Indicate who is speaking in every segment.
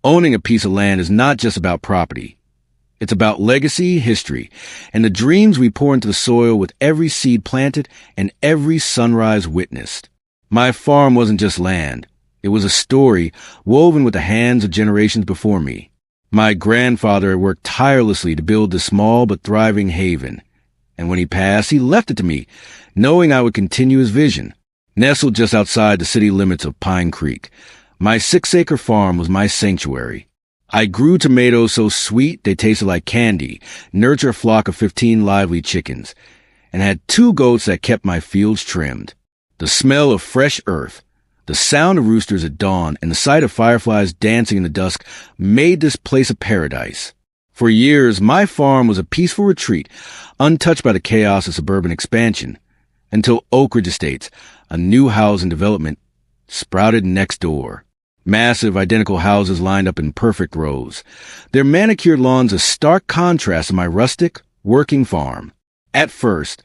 Speaker 1: Owning a piece of land is not just about property. It's about legacy, history, and the dreams we pour into the soil with every seed planted and every sunrise witnessed. My farm wasn't just land. It was a story woven with the hands of generations before me. My grandfather had worked tirelessly to build this small but thriving haven. And when he passed, he left it to me, knowing I would continue his vision. Nestled just outside the city limits of Pine Creek, my 6-acre farm was my sanctuary. I grew tomatoes so sweet they tasted like candy, nurtured a flock of 15 lively chickens, and had 2 goats that kept my fields trimmed. The smell of fresh earth, the sound of roosters at dawn, and the sight of fireflies dancing in the dusk made this place a paradise. For years, my farm was a peaceful retreat, untouched by the chaos of suburban expansion, until Oakridge Estates, a new housing development, sprouted next door. Massive, identical houses lined up in perfect rows, their manicured lawns a stark contrast to my rustic, working farm. At first,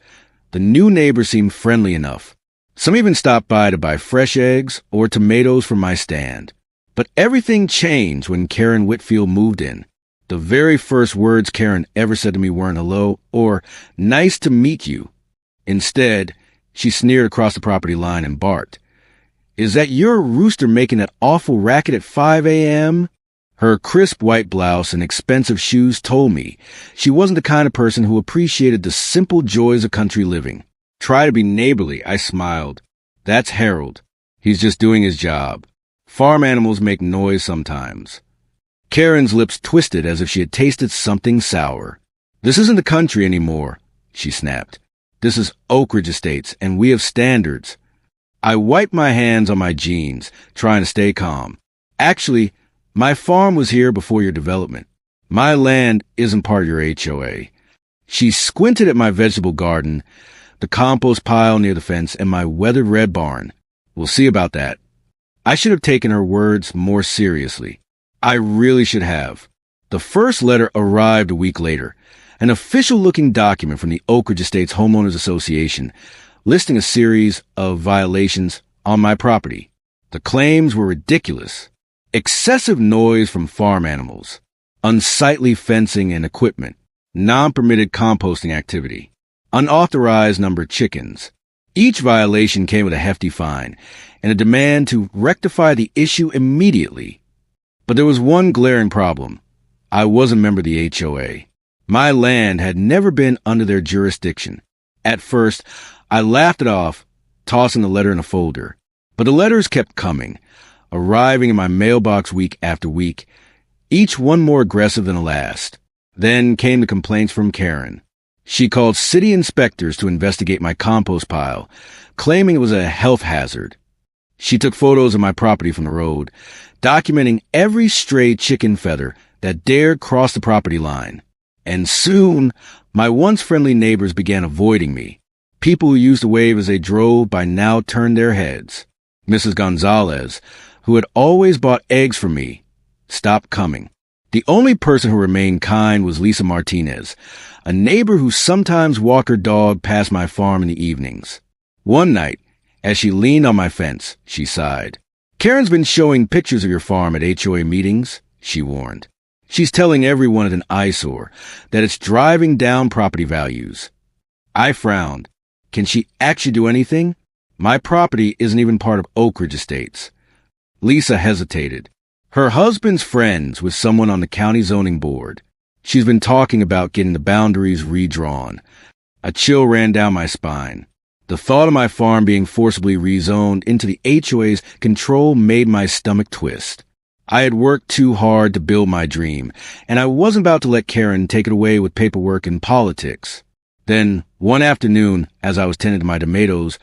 Speaker 1: the new neighbors seemed friendly enough. Some even stopped by to buy fresh eggs or tomatoes from my stand. But everything changed when Karen Whitfield moved in. The very first words Karen ever said to me weren't hello or nice to meet you. Instead, she sneered across the property line and barked, "Is that your rooster making that awful racket at 5 a.m.? Her crisp white blouse and expensive shoes told me she wasn't the kind of person who appreciated the simple joys of country living. Try to be neighborly, I smiled. That's Harold. He's just doing his job. Farm animals make noise sometimes. Karen's lips twisted as if she had tasted something sour. This isn't the country anymore, she snapped. This is Oakridge Estates, and we have standards. I wiped my hands on my jeans, trying to stay calm. Actually, my farm was here before your development. My land isn't part of your HOA. She squinted at my vegetable garden, the compost pile near the fence, and my weathered red barn. We'll see about that. I should have taken her words more seriously. I really should have. The first letter arrived a week later, an official-looking document from the Oakridge Estates Homeowners Association, listing a series of violations on my property. The claims were ridiculous. Excessive noise from farm animals, unsightly fencing and equipment, non-permitted composting activity, unauthorized number of chickens. Each violation came with a hefty fine and a demand to rectify the issue immediately. But there was one glaring problem. I was a member of the HOA. My land had never been under their jurisdiction. At first, I laughed it off, tossing the letter in a folder. But the letters kept coming, arriving in my mailbox week after week, each one more aggressive than the last. Then came the complaints from Karen. She called city inspectors to investigate my compost pile, claiming it was a health hazard. She took photos of my property from the road, documenting every stray chicken feather that dared cross the property line. And soon, my once friendly neighbors began avoiding me. People who used to wave as they drove by now turned their heads. Mrs. Gonzalez, who had always bought eggs for me, stopped coming. The only person who remained kind was Lisa Martinez, a neighbor who sometimes walked her dog past my farm in the evenings. One night, as she leaned on my fence, she sighed. "Karen's been showing pictures of your farm at HOA meetings," she warned. "She's telling everyone it's an eyesore, that it's driving down property values." I frowned. Can she actually do anything? My property isn't even part of Oakridge Estates. Lisa hesitated. Her husband's friends with someone on the county zoning board. She's been talking about getting the boundaries redrawn. A chill ran down my spine. The thought of my farm being forcibly rezoned into the HOA's control made my stomach twist. I had worked too hard to build my dream, and I wasn't about to let Karen take it away with paperwork and politics. Then, one afternoon, as I was tending to my tomatoes,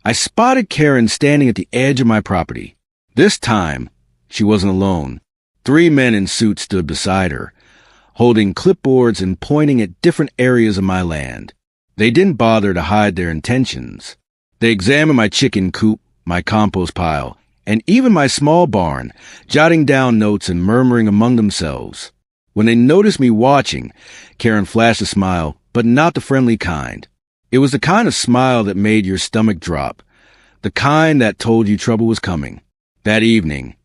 Speaker 1: I spotted Karen standing at the edge of my property. This time, she wasn't alone. 3 men in suits stood beside her, holding clipboards and pointing at different areas of my land. They didn't bother to hide their intentions. They examined my chicken coop, my compost pile, and even my small barn, jotting down notes and murmuring among themselves. When they noticed me watching, Karen flashed a smile, but not the friendly kind. It was the kind of smile that made your stomach drop, the kind that told you trouble was coming. That evening,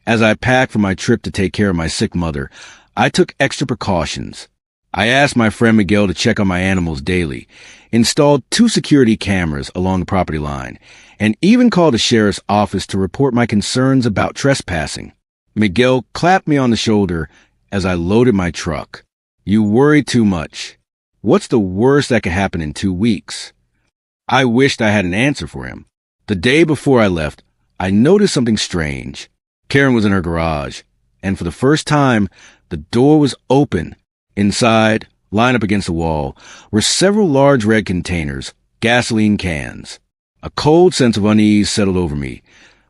Speaker 1: As I packed for my trip to take care of my sick mother, I took extra precautions. I asked my friend Miguel to check on my animals daily, installed 2 security cameras along the property line, and even called the sheriff's office to report my concerns about trespassing. Miguel clapped me on the shoulder as I loaded my truck. "You worry too much. What's the worst that could happen in 2 weeks?" I wished I had an answer for him. The day before I left, I noticed something strange. Karen was in her garage, and for the first time, the door was open. Inside, lined up against the wall, were several large red containers, gasoline cans. A cold sense of unease settled over me,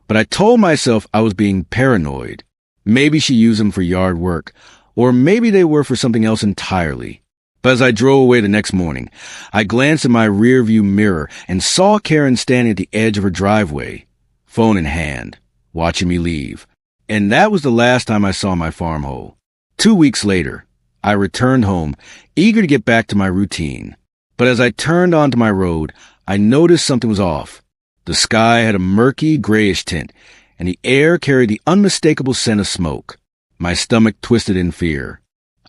Speaker 1: but I told myself I was being paranoid. Maybe she used them for yard work, or maybe they were for something else entirely. But as I drove away the next morning, I glanced in my rearview mirror and saw Karen standing at the edge of her driveway, phone in hand, watching me leave. And that was the last time I saw my farm hole. 2 weeks later, I returned home, eager to get back to my routine. But as I turned onto my road, I noticed something was off. The sky had a murky, grayish tint, and the air carried the unmistakable scent of smoke. My stomach twisted in fear.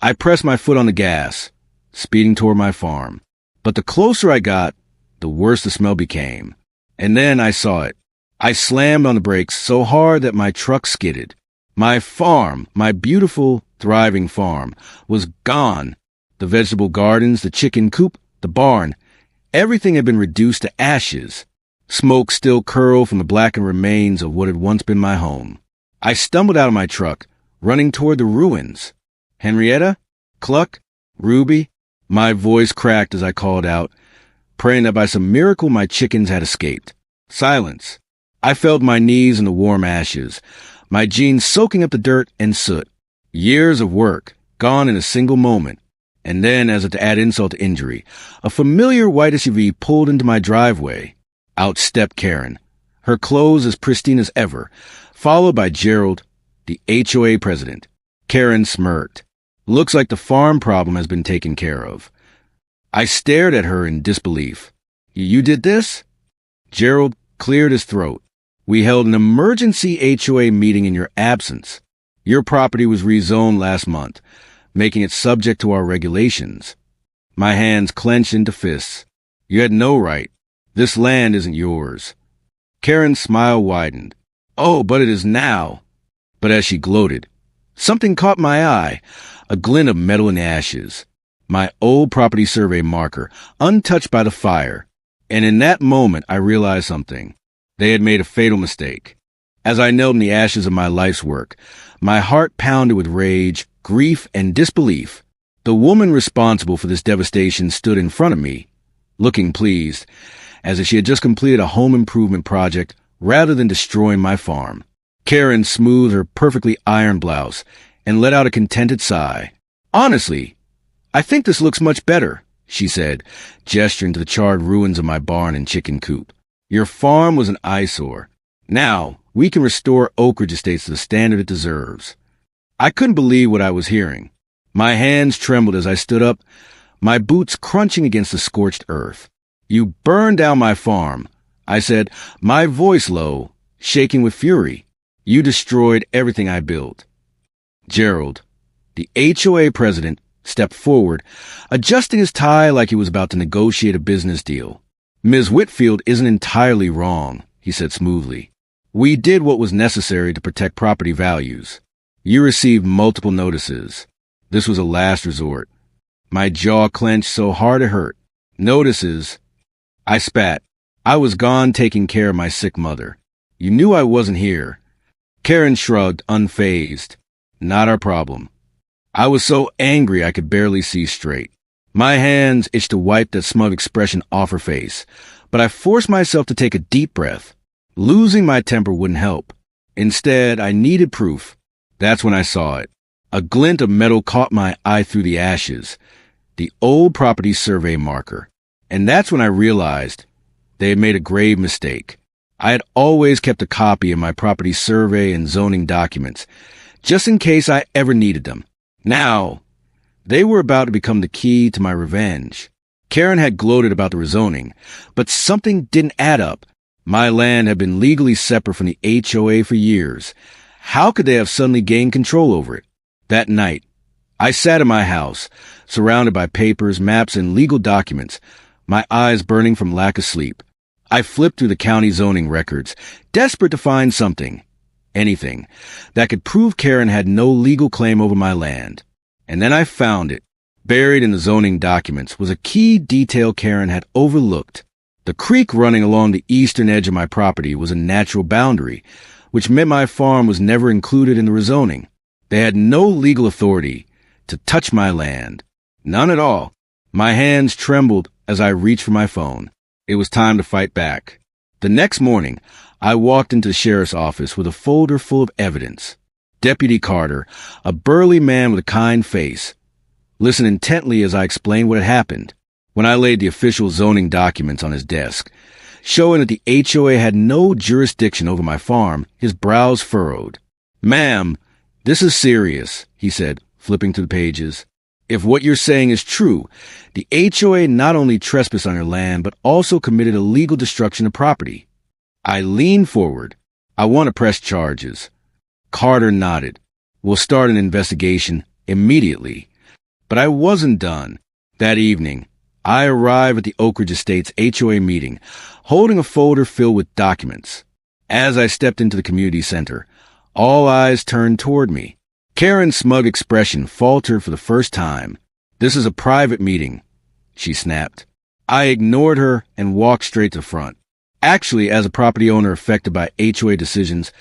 Speaker 1: I pressed my foot on the gas, speeding toward my farm. But the closer I got, the worse the smell became. And then I saw it. I slammed on the brakes so hard that my truck skidded. My farm, my beautiful, thriving farm, was gone. The vegetable gardens, the chicken coop, the barn, everything had been reduced to ashes. Smoke still curled from the blackened remains of what had once been my home. I stumbled out of my truck, running toward the ruins. "Henrietta? Cluck? Ruby?" My voice cracked as I called out, praying that by some miracle my chickens had escaped. Silence. I felt my knees in the warm ashes, my jeans soaking up the dirt and soot. Years of work, gone in a single moment. And then, as if to add insult to injury, a familiar white SUV pulled into my driveway. Out stepped Karen, her clothes as pristine as ever, followed by Gerald, the HOA president. Karen smirked. "Looks like the farm problem has been taken care of." I stared at her in disbelief. "You did this?" Gerald cleared his throat. "We held an emergency HOA meeting in your absence. Your property was rezoned last month, making it subject to our regulations." My hands clenched into fists. "You had no right. This land isn't yours." Karen's smile widened. "Oh, but it is now." But as she gloated, something caught my eye, a glint of metal in the ashes. My old property survey marker, untouched by the fire. And in that moment, I realized something. They had made a fatal mistake. As I knelt in the ashes of my life's work, my heart pounded with rage, grief, and disbelief. The woman responsible for this devastation stood in front of me, looking pleased, as if she had just completed a home improvement project rather than destroying my farm. Karen smoothed her perfectly ironed blouse and let out a contented sigh. "Honestly, I think this looks much better," she said, gesturing to the charred ruins of my barn and chicken coop. "Your farm was an eyesore. Now, we can restore Oakridge Estates to the standard it deserves." I couldn't believe what I was hearing. My hands trembled as I stood up, my boots crunching against the scorched earth. "You burned down my farm," I said, my voice low, shaking with fury. "You destroyed everything I built." Gerald, the HOA president, stepped forward, adjusting his tie like he was about to negotiate a business deal. "Ms. Whitfield isn't entirely wrong," he said smoothly. "We did what was necessary to protect property values. You received multiple notices. This was a last resort." My jaw clenched so hard it hurt. "Notices?" I spat. "I was gone taking care of my sick mother. You knew I wasn't here." Karen shrugged, unfazed. "Not our problem." I was so angry I could barely see straight. My hands itched to wipe that smug expression off her face, but I forced myself to take a deep breath. Losing my temper wouldn't help. Instead, I needed proof. That's when I saw it. A glint of metal caught my eye through the ashes. The old property survey marker. And that's when I realized they had made a grave mistake. I had always kept a copy of my property survey and zoning documents, just in case I ever needed them. Now, they were about to become the key to my revenge. Karen had gloated about the rezoning, but something didn't add up. My land had been legally separate from the HOA for years. How could they have suddenly gained control over it? That night, I sat in my house, surrounded by papers, maps, and legal documents, my eyes burning from lack of sleep. I flipped through the county zoning records, desperate to find something, anything, that could prove Karen had no legal claim over my land. And then I found it. Buried in the zoning documents was a key detail Karen had overlooked. The creek running along the eastern edge of my property was a natural boundary, which meant my farm was never included in the rezoning. They had no legal authority to touch my land. None at all. My hands trembled as I reached for my phone. It was time to fight back. The next morning, I walked into the sheriff's office with a folder full of evidence. Deputy Carter, a burly man with a kind face, listened intently as I explained what had happened. When I laid the official zoning documents on his desk, showing that the HOA had no jurisdiction over my farm, his brows furrowed. "Ma'am, this is serious," he said, flipping through the pages. "If what you're saying is true, the HOA not only trespassed on your land, but also committed illegal destruction of property." I leaned forward. "I want to press charges." Carter nodded. "We'll start an investigation immediately." But I wasn't done. That evening, I arrived at the Oakridge Estates HOA meeting, holding a folder filled with documents. As I stepped into the community center, all eyes turned toward me. Karen's smug expression faltered for the first time. "This is a private meeting," she snapped. I ignored her and walked straight to the front. Actually, as a property owner affected by HOA decisions,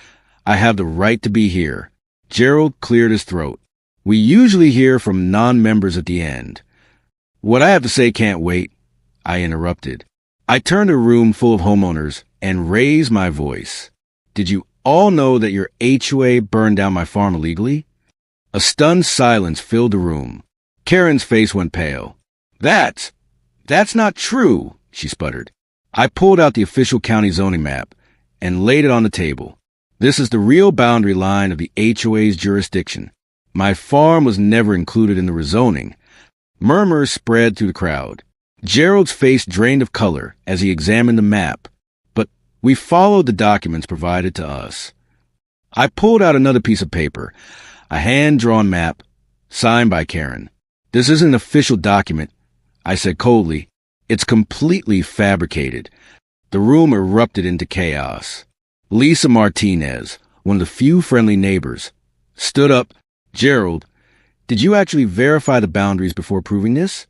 Speaker 1: I have the right to be here. Gerald cleared his throat. "We usually hear from non-members at the end." "What I have to say can't wait," I interrupted. I turned to a room full of homeowners and raised my voice. "Did you all know that your HOA burned down my farm illegally?" A stunned silence filled the room. Karen's face went pale. That's not true," she sputtered. I pulled out the official county zoning map and laid it on the table. "This is the real boundary line of the HOA's jurisdiction. My farm was never included in the rezoning." Murmurs spread through the crowd. Gerald's face drained of color as he examined the map, but we followed the documents provided to us. I pulled out another piece of paper, a hand-drawn map, signed by Karen. "This isn't an official document," I said coldly. "It's completely fabricated." The room erupted into chaos. Lisa Martinez, one of the few friendly neighbors, stood up. "Gerald, did you actually verify the boundaries before proving this?"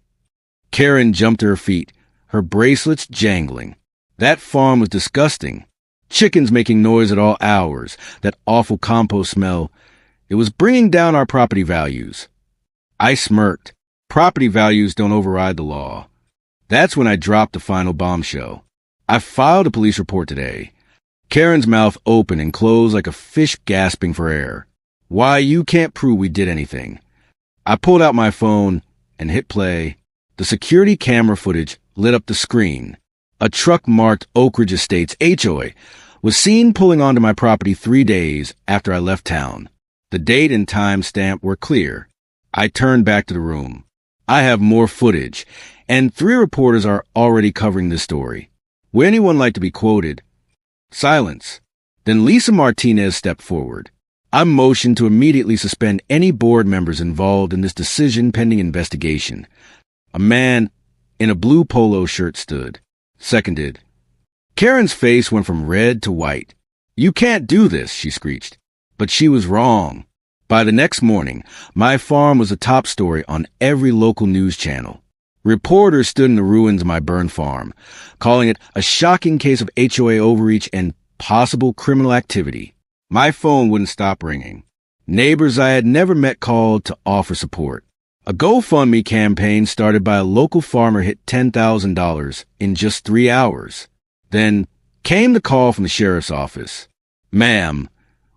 Speaker 1: Karen jumped to her feet, her bracelets jangling. "That farm was disgusting. Chickens making noise at all hours, that awful compost smell. It was bringing down our property values." I smirked. Property values don't override the law. That's when I dropped the final bombshell. "I filed a police report today." Karen's mouth opened and closed like a fish gasping for air. "Why, you can't prove we did anything." I pulled out my phone and hit play. The security camera footage lit up the screen. A truck marked Oakridge Estates HOA was seen pulling onto my property 3 days after I left town. The date and time stamp were clear. I turned back to the room. I have more footage, and 3 reporters are already covering this story. Would anyone like to be quoted? Silence. Then Lisa Martinez stepped forward. I motioned to immediately suspend any board members involved in this decision pending investigation. A man in a blue polo shirt stood. Seconded. Karen's face went from red to white. "You can't do this," she screeched. But she was wrong. By the next morning, my farm was a top story on every local news channel. Reporters stood in the ruins of my burned farm, calling it a shocking case of HOA overreach and possible criminal activity. My phone wouldn't stop ringing. Neighbors I had never met called to offer support. A GoFundMe campaign started by a local farmer hit $10,000 in just 3 hours. Then came the call from the sheriff's office. "Ma'am,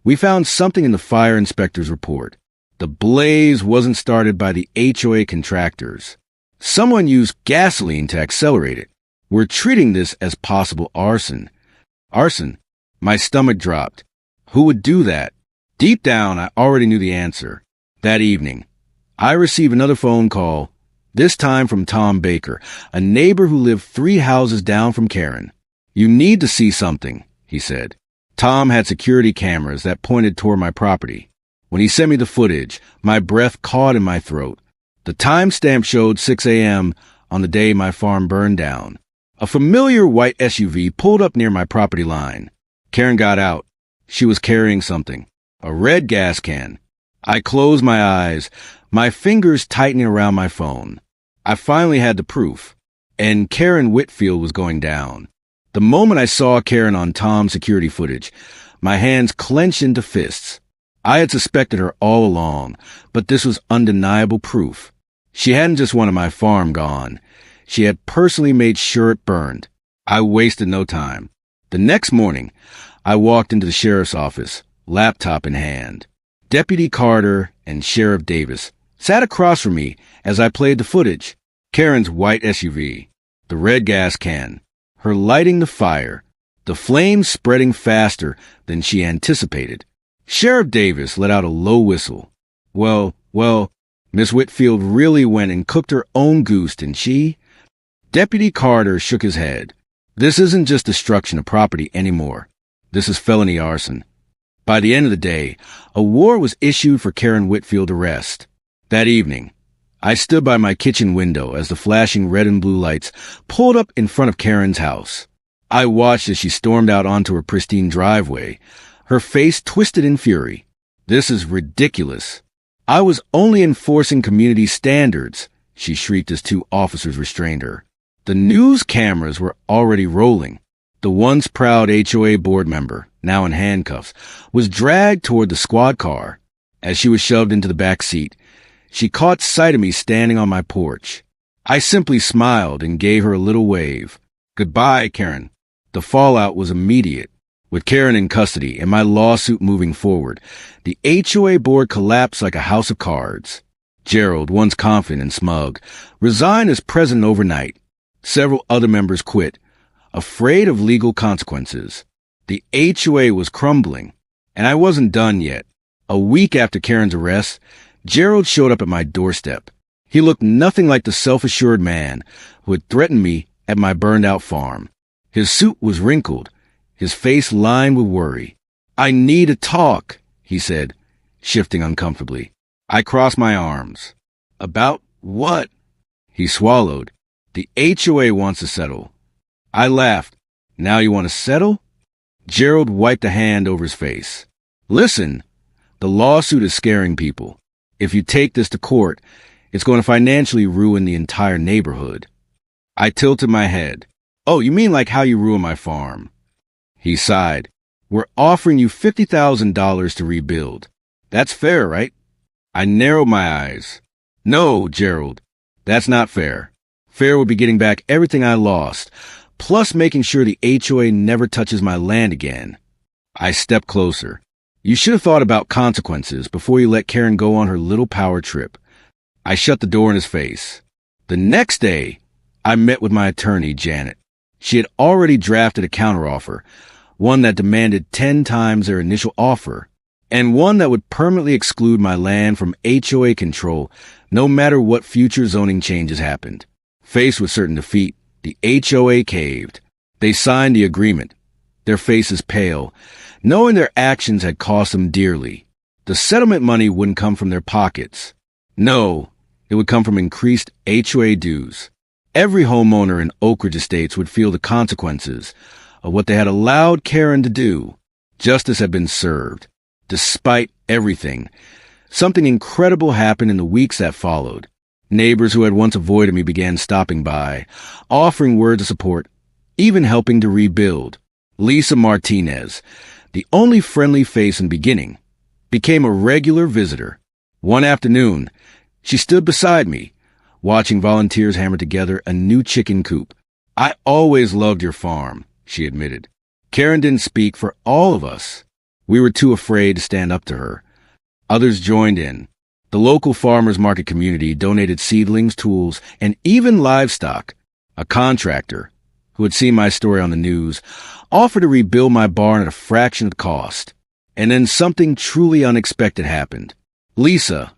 Speaker 1: we found something in the fire inspector's report. The blaze wasn't started by the HOA contractors. Someone used gasoline to accelerate it. We're treating this as possible arson." Arson? My stomach dropped. Who would do that? Deep down, I already knew the answer. That evening, I received another phone call, this time from Tom Baker, a neighbor who lived 3 houses down from Karen. "You need to see something," he said. Tom had security cameras that pointed toward my property. When he sent me the footage, my breath caught in my throat. The timestamp showed 6 a.m. on the day my farm burned down. A familiar white SUV pulled up near my property line. Karen got out. She was carrying something. A red gas can. I closed my eyes, my fingers tightening around my phone. I finally had the proof. And Karen Whitfield was going down. The moment I saw Karen on Tom's security footage, my hands clenched into fists. I had suspected her all along, but this was undeniable proof. She hadn't just wanted my farm gone. She had personally made sure it burned. I wasted no time. The next morning, I walked into the sheriff's office, laptop in hand. Deputy Carter and Sheriff Davis sat across from me as I played the footage. Karen's white SUV, the red gas can, her lighting the fire, the flames spreading faster than she anticipated. Sheriff Davis let out a low whistle. Well, Miss Whitfield really went and cooked her own goose, didn't she? Deputy Carter shook his head. This isn't just destruction of property anymore. This is felony arson. By the end of the day, a warrant was issued for Karen Whitfield's arrest. That evening, I stood by my kitchen window as the flashing red and blue lights pulled up in front of Karen's house. I watched as she stormed out onto her pristine driveway, her face twisted in fury. This is ridiculous. I was only enforcing community standards, she shrieked as two officers restrained her. The news cameras were already rolling. The once proud HOA board member, now in handcuffs, was dragged toward the squad car. As she was shoved into the back seat, she caught sight of me standing on my porch. I simply smiled and gave her a little wave. Goodbye, Karen. The fallout was immediate. With Karen in custody and my lawsuit moving forward, the HOA board collapsed like a house of cards. Gerald, once confident and smug, resigned as president overnight. Several other members quit, afraid of legal consequences. The HOA was crumbling, and I wasn't done yet. A week after Karen's arrest, Gerald showed up at my doorstep. He looked nothing like the self-assured man who had threatened me at my burned-out farm. His suit was wrinkled, his face lined with worry. I need to talk, he said, shifting uncomfortably. I crossed my arms. About what? He swallowed. The HOA wants to settle. I laughed. Now you want to settle? Gerald wiped a hand over his face. Listen, the lawsuit is scaring people. If you take this to court, it's going to financially ruin the entire neighborhood. I tilted my head. Oh, you mean like how you ruined my farm? He sighed. We're offering you $50,000 to rebuild. That's fair, right? I narrowed my eyes. No, Gerald, that's not fair. Fair would be getting back everything I lost, plus making sure the HOA never touches my land again. I stepped closer. You should have thought about consequences before you let Karen go on her little power trip. I shut the door in his face. The next day, I met with my attorney, Janet. She had already drafted a counteroffer, one that demanded 10 times their initial offer, and one that would permanently exclude my land from HOA control no matter what future zoning changes happened. Faced with certain defeat, the HOA caved. They signed the agreement, their faces pale, knowing their actions had cost them dearly. The settlement money wouldn't come from their pockets. No, it would come from increased HOA dues. Every homeowner in Oakridge Estates would feel the consequences of what they had allowed Karen to do. Justice had been served. Despite everything, something incredible happened in the weeks that followed. Neighbors who had once avoided me began stopping by, offering words of support, even helping to rebuild. Lisa Martinez, the only friendly face in the beginning, became a regular visitor. One afternoon, she stood beside me, watching volunteers hammer together a new chicken coop. I always loved your farm, she admitted. Karen didn't speak for all of us. We were too afraid to stand up to her. Others joined in. The local farmers market community donated seedlings, tools, and even livestock. A contractor, who had seen my story on the news, offered to rebuild my barn at a fraction of the cost. And then something truly unexpected happened. Lisa,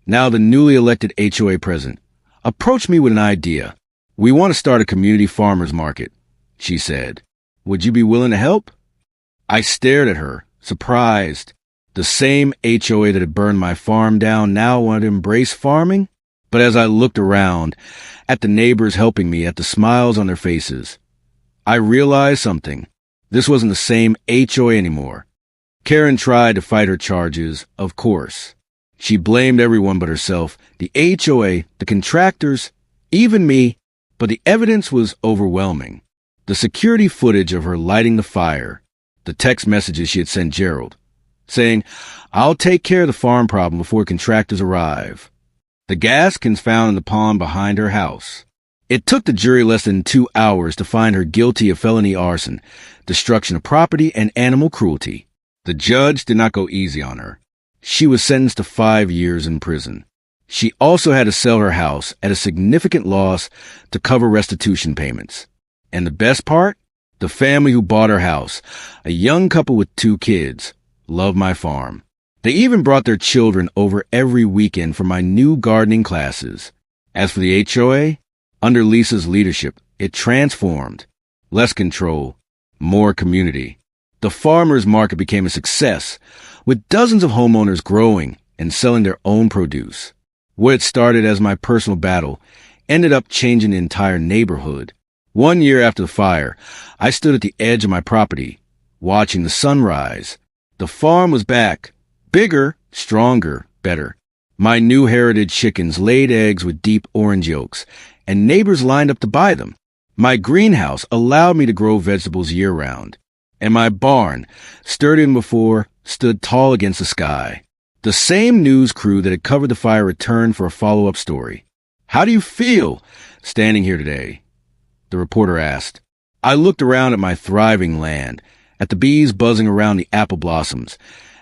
Speaker 1: now the newly elected HOA president, approached me with an idea. We want to start a community farmers market, she said. Would you be willing to help? I stared at her, surprised. The same HOA that had burned my farm down now wanted to embrace farming? But as I looked around, at the neighbors helping me, at the smiles on their faces, I realized something. This wasn't the same HOA anymore. Karen tried to fight her charges, of course. She blamed everyone but herself, the HOA, the contractors, even me, but the evidence was overwhelming. The security footage of her lighting the fire, the text messages she had sent Gerald, saying, "I'll take care of the farm problem before contractors arrive." The gas cans found in the pond behind her house. It took the jury less than 2 hours to find her guilty of felony arson, destruction of property, and animal cruelty. The judge did not go easy on her. She was sentenced to 5 years in prison. She also had to sell her house at a significant loss to cover restitution payments. And the best part? The family who bought her house, a young couple with 2 kids, loved my farm. They even brought their children over every weekend for my new gardening classes. As for the HOA, under Lisa's leadership, it transformed. Less control, more community. The farmers market became a success, with dozens of homeowners growing and selling their own produce. What had started as my personal battle ended up changing the entire neighborhood. 1 year after the fire, I stood at the edge of my property, watching the sunrise. The farm was back, bigger, stronger, better. My new heritage chickens laid eggs with deep orange yolks, and neighbors lined up to buy them. My greenhouse allowed me to grow vegetables year-round, and my barn, sturdier than before, stood tall against the sky. The same news crew that had covered the fire returned for a follow-up story. "How do you feel standing here today?" the reporter asked. I looked around at my thriving land, at the bees buzzing around the apple blossoms,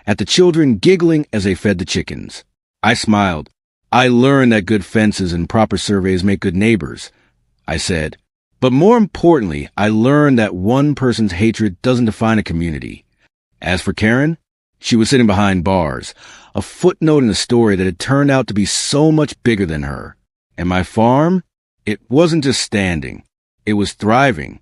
Speaker 1: at the children giggling as they fed the chickens. I smiled. "I learned that good fences and proper surveys make good neighbors," I said. "But more importantly, I learned that one person's hatred doesn't define a community." As for Karen, she was sitting behind bars, a footnote in a story that had turned out to be so much bigger than her. And my farm? It wasn't just standing. It was thriving.